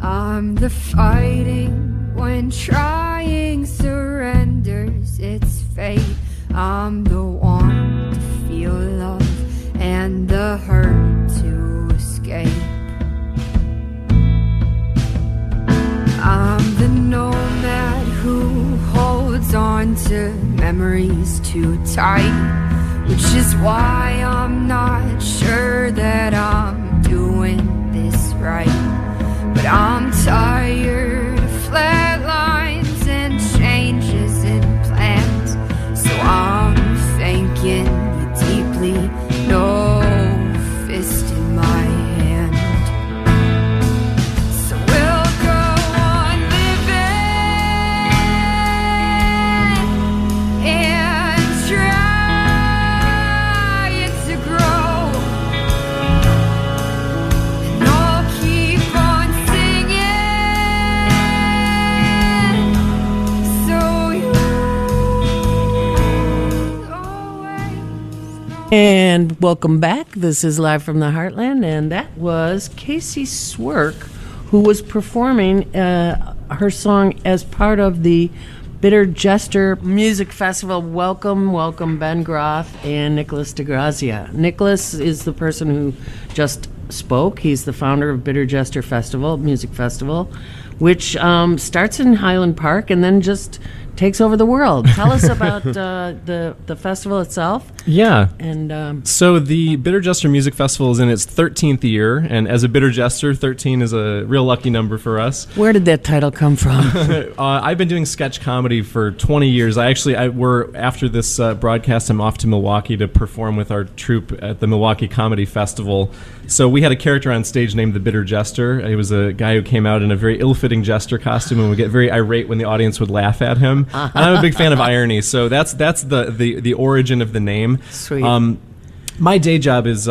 I'm the fighting when trying surrenders its fate. I'm the one to feel love and the hurt to escape. I'm the nomad who holds on to memories too tight, which is why I'm not sure that I'm doing this right. But I'm tired of flat lines and changes in plans, so I'm thanking you deeply, no fist in my hand. So we'll go on living and trying to grow, and I'll keep on singing, so you always know. And welcome back. This is Live from the Heartland, and that was Kacie Swierk, who was performing her song as part of the Bitter Jester Music Festival. Welcome, Ben Groth and Nicolas DeGrazia. Nicolas is the person who just spoke. He's the founder of Bitter Jester Music Festival, which starts in Highland Park and then just takes over the world. Tell us about the festival itself. Yeah. And So the Bitter Jester Music Festival is in its 13th year, and as a Bitter Jester, 13 is a real lucky number for us. where did that title come from? I've been doing sketch comedy for 20 years. After this broadcast, I'm off to Milwaukee to perform with our troupe at the Milwaukee Comedy Festival. So we had a character on stage named the Bitter Jester. He was a guy who came out in a very ill-fitting jester costume and would get very irate when the audience would laugh at him. And I'm a big fan of irony, so that's the origin of the name. Sweet. My day job is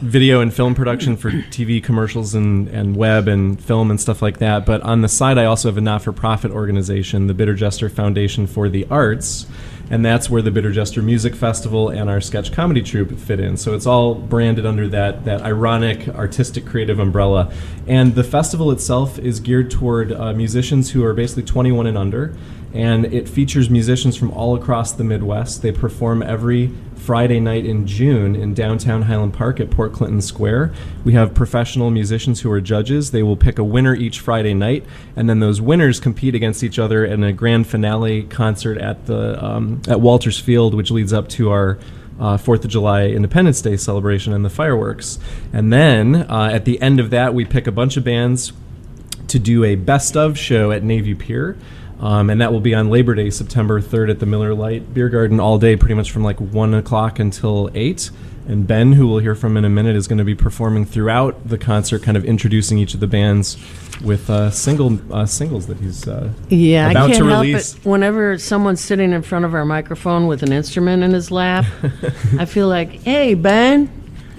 video and film production for TV commercials and web and film and stuff like that. But on the side, I also have a not-for-profit organization, the Bitter Jester Foundation for the Arts, and that's where the Bitter Jester Music Festival and our sketch comedy troupe fit in. So it's all branded under that ironic, artistic, creative umbrella. And the festival itself is geared toward musicians who are basically 21 and under, and it features musicians from all across the Midwest. They perform every Friday night in June in downtown Highland Park at Port Clinton Square. We have professional musicians who are judges. They will pick a winner each Friday night, and then those winners compete against each other in a grand finale concert at Walters Field, which leads up to our 4th of July Independence Day celebration and the fireworks. And then at the end of that, we pick a bunch of bands to do a best of show at Navy Pier. And that will be on Labor Day, September 3rd at the Miller Lite Beer Garden all day, pretty much from like 1 o'clock until 8. And Ben, who we'll hear from in a minute, is going to be performing throughout the concert, kind of introducing each of the bands with singles that he's about I can't to help release. it. Whenever someone's sitting in front of our microphone with an instrument in his lap, I feel like, hey, Ben,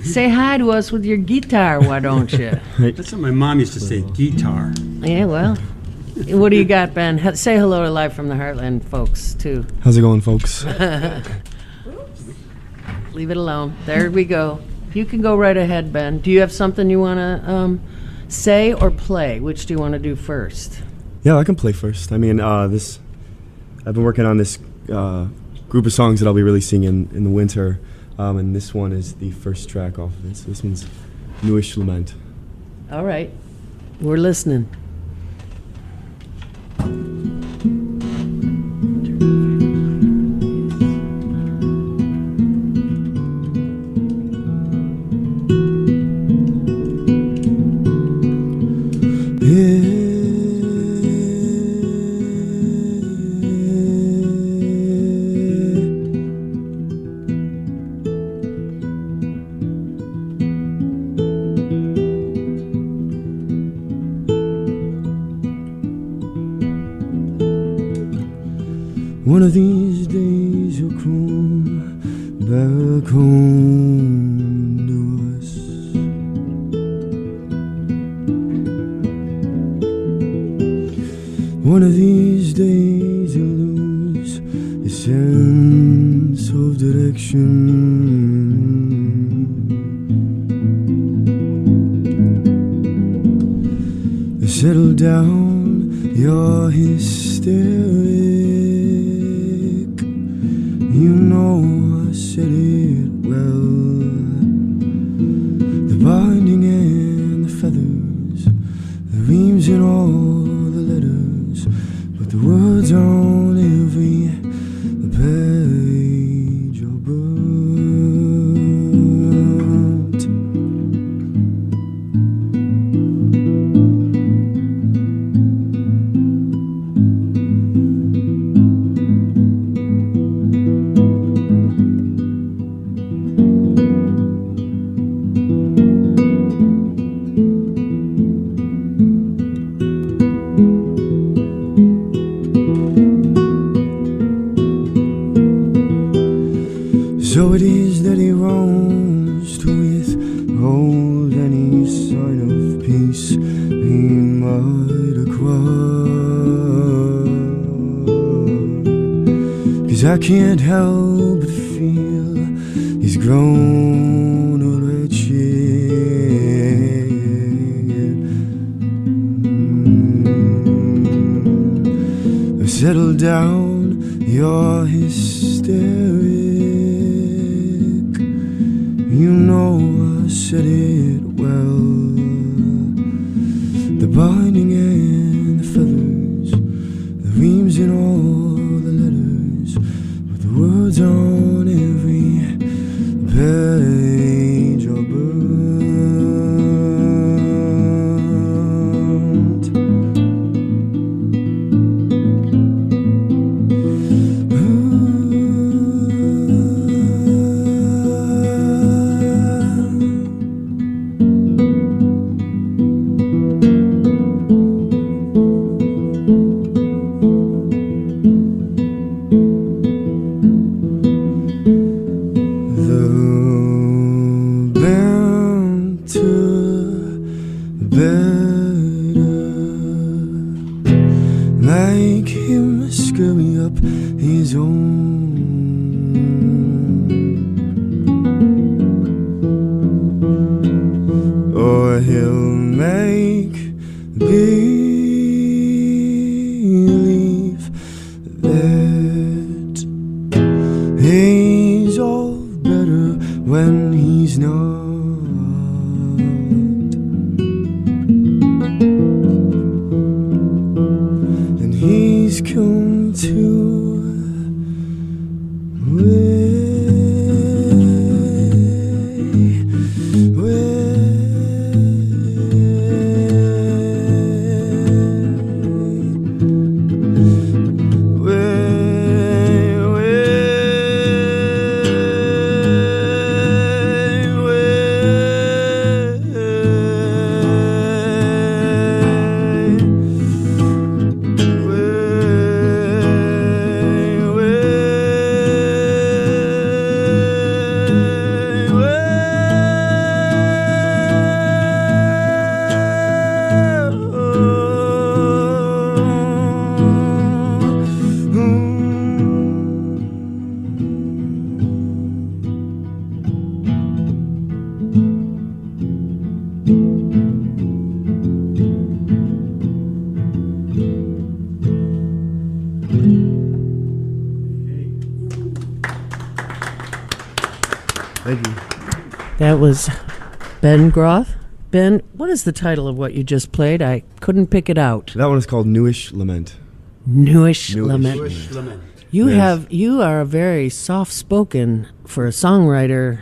say hi to us with your guitar, why don't you? That's what my mom used to say, guitar. Yeah, well, what do you got, Ben? Say hello to Live from the Heartland folks, too. How's it going, folks? Leave it alone. There we go. You can go right ahead, Ben. Do you have something you want to say or play? Which do you want to do first? Yeah, I can play first. I mean, I've been working on this group of songs that I'll be releasing in the winter, and this one is the first track off of it. So this one's Newish Lament. All right. We're listening. One of these days you'll come back home to us. One of these days you'll lose your sense of direction. The Settle down, you're hysteric. You know I said it well. The binding and the feathers, the reams and all the letters, but the words on every page are burnt. So it is that he roams to withhold any sign of peace he might acquire. 'Cause I can't help but feel he's grown wretched. Settle down, you're hysteric. You know I said it well. The binding and the feathers, the reams and all the letters, but the words on every page are burnt. Make him scurry up his own. Or he'll make believe that he's all better when he's not. He's come to Thank you. That was Ben Groth. Ben, what is the title of what you just played? I couldn't pick it out. That one is called Newish Lament. Newish Lament. Newish Lament. You are a very soft-spoken for a songwriter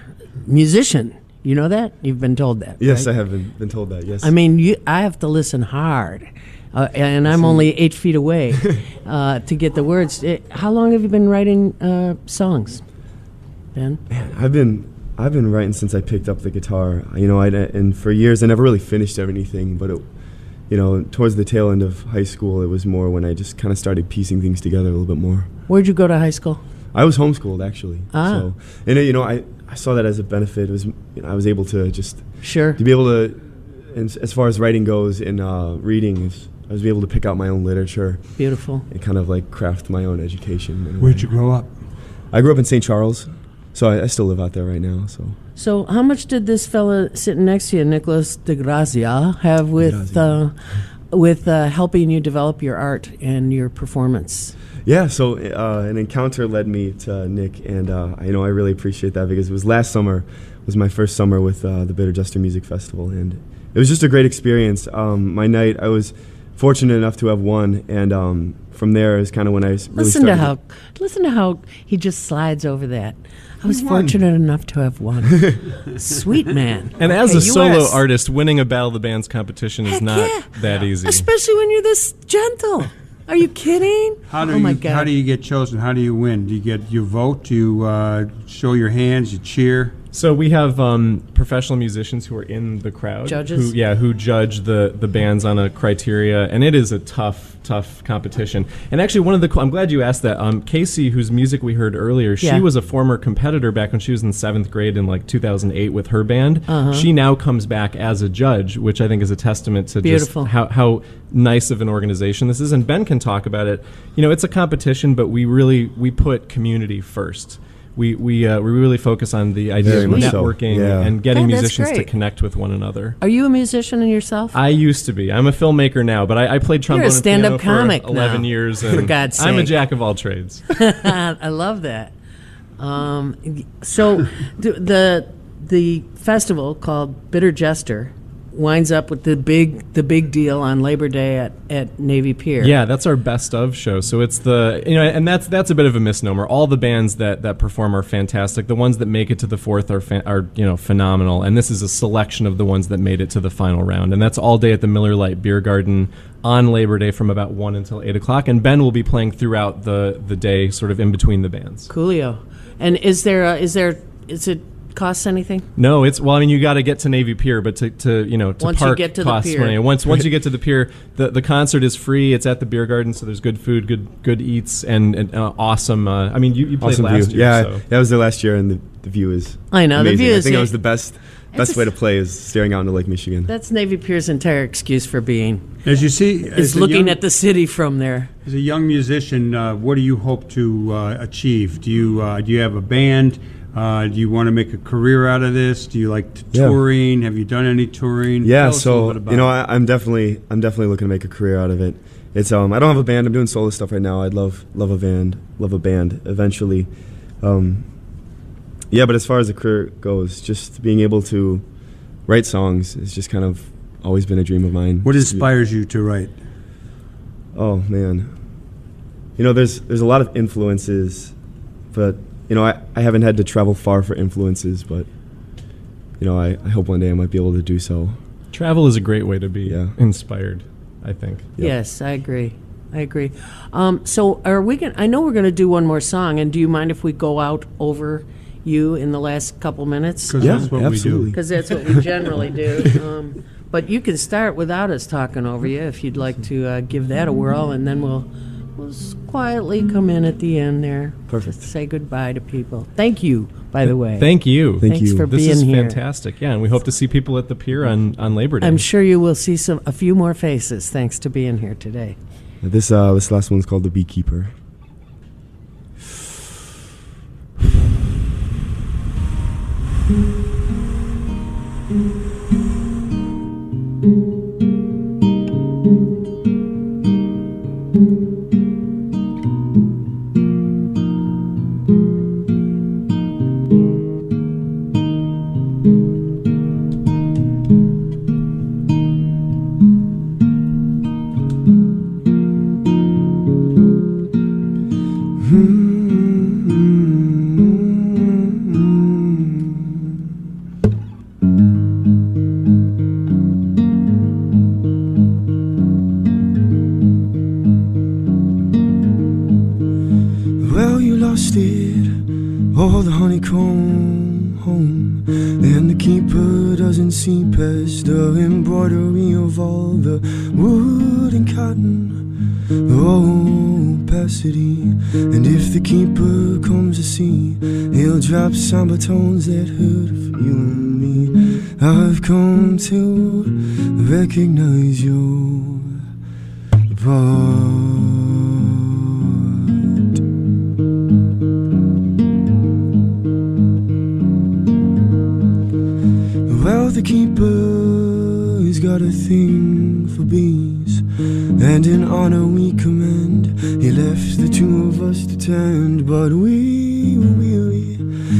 musician. You know that? You've been told that. Yes, right? I have been told that, yes. I mean, I have to listen hard. And I'm only 8 feet away to get the words. How long have you been writing songs, Ben? Man, I've been writing since I picked up the guitar. You know, and for years I never really finished anything. But towards the tail end of high school, it was more when I just kind of started piecing things together a little bit more. Where'd you go to high school? I was homeschooled actually. Ah. So, and I saw that as a benefit. It was I was able to just Sure. to be able to, and as far as writing goes and reading, I was able to pick out my own literature. Beautiful. And kind of like craft my own education. in a Where'd way. you grow up? I grew up in St. Charles, so I still live out there right now. So how much did this fella sitting next to you, Nicolas DeGrazia, have with helping you develop your art and your performance? Yeah, so an encounter led me to Nick, and I really appreciate that because it was last summer, was my first summer with the Bitter Jester Music Festival, and it was just a great experience. My night, I was fortunate enough to have won, and from there is kind of when I really Listen to how he just slides over that. I was fortunate enough to have won. Sweet man. And as a solo artist, winning a Battle of the Bands competition is not that easy. Especially when you're this gentle. Are you kidding? My God. How do you get chosen? How do you win? Do you vote? Do you show your hands? You cheer? So we have professional musicians who are in the crowd. Judges? Who judge the bands on a criteria, and it is a tough competition. And actually, I'm glad you asked that. Kacie, whose music we heard earlier, she was a former competitor back when she was in 7th grade in 2008 with her band. She now comes back as a judge, which I think is a testament to just how nice of an organization this is. And Ben can talk about it. It's a competition, but we put community first. We really focus on the idea of networking and getting musicians to connect with one another. Are you a musician in yourself? I used to be. I'm a filmper now, but I played trombone You're a stand-up and piano comic for 11 now, years. And for God's sake. I'm a jack of all trades. I love that. So the festival called Bitter Jester winds up with the big deal on Labor Day at Navy Pier. Yeah, that's our best of show. So it's and that's a bit of a misnomer. All the bands that perform are fantastic. The ones that make it to the fourth are phenomenal. And this is a selection of the ones that made it to the final round. And that's all day at the Miller Lite Beer Garden on Labor Day from about 1 until 8 o'clock. And Ben will be playing throughout the day, sort of in between the bands. Coolio. And is it costs anything? No, you got to get to Navy Pier, but to once park you get to costs the pier. money. Once you get to the pier, the concert is free. It's at the beer garden, so there's good food, good eats, and awesome. You played awesome last view. year. Yeah, so. I was there last year, and the view is I know amazing. the view is. I think it was the best way to play is staring out into Lake Michigan. That's Navy Pier's entire excuse for being. As you see, is looking at the city from there. As a young musician, what do you hope to achieve? Do you have a band? Do you want to make a career out of this? Do you like touring? Have you done any touring? Yeah, so I'm definitely looking to make a career out of it. It's I don't have a band. I'm doing solo stuff right now. I'd love a band eventually. But as far as the career goes, just being able to write songs has just kind of always been a dream of mine. What inspires you to write? Oh man, there's a lot of influences, but I haven't had to travel far for influences, but I hope one day I might be able to do so. Travel is a great way to be inspired, I think. Yep. Yes, I agree. So are we going? I know we're going to do one more song, and do you mind if we go out over you in the last couple minutes? Because that's what absolutely. we do. Because that's what we generally do. But you can start without us talking over you if you'd like to give that a whirl, and then we'll quietly come in at the end there. Perfect. Say goodbye to people. Thank you, by the way. Thank you. Thanks for being here. This is fantastic. Yeah, and we hope to see people at the pier on Labor Day. I'm sure you will see a few more faces thanks to being here today. This last one's called The Beekeeper. Well, you lost it, all the honeycomb home, and the keeper doesn't see past the embroidery of all the wood and cotton, the opacity. And if the keeper comes to see, he'll drop somber tones that hurt for you and me. I've come to recognize your part. Well, the keeper's got a thing for bees, and in honor we commend. He left the two of us to tend, but we were weary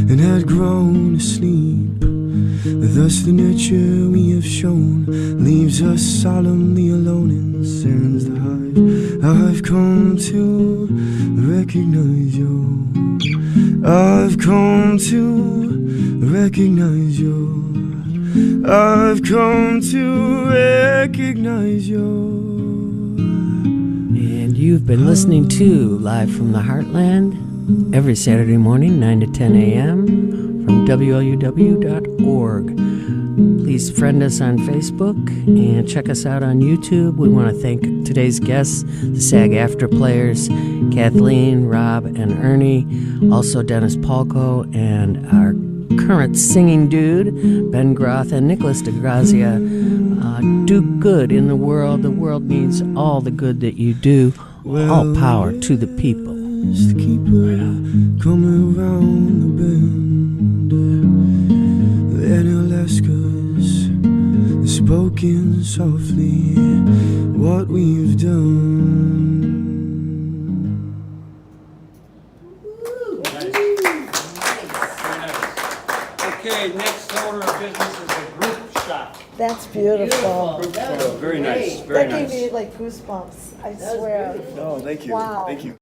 and had grown asleep. Thus the nurture we have shown leaves us solemnly alone and sends the hive. I've come to recognize you. I've come to recognize you. I've come to recognize you. And you've been listening to Live from the Heartland every Saturday morning, 9 to 10 a.m. from WLUW.org. Please friend us on Facebook and check us out on YouTube. We want to thank today's guests, the SAG-AFTRA players, Kathleen, Rob, and Ernie, also Dennis Palco, and our current singing dude, Ben Groth, and Nicolas DeGrazia. Do good in the world. The world needs all the good that you do. All power to the people. Coming around the bend, then Alaska's spoken softly what we've done. Okay, next order of business is a group shot. That's beautiful. Very nice, very That nice. gave me like goosebumps, I swear. No, thank you. Wow. Thank you.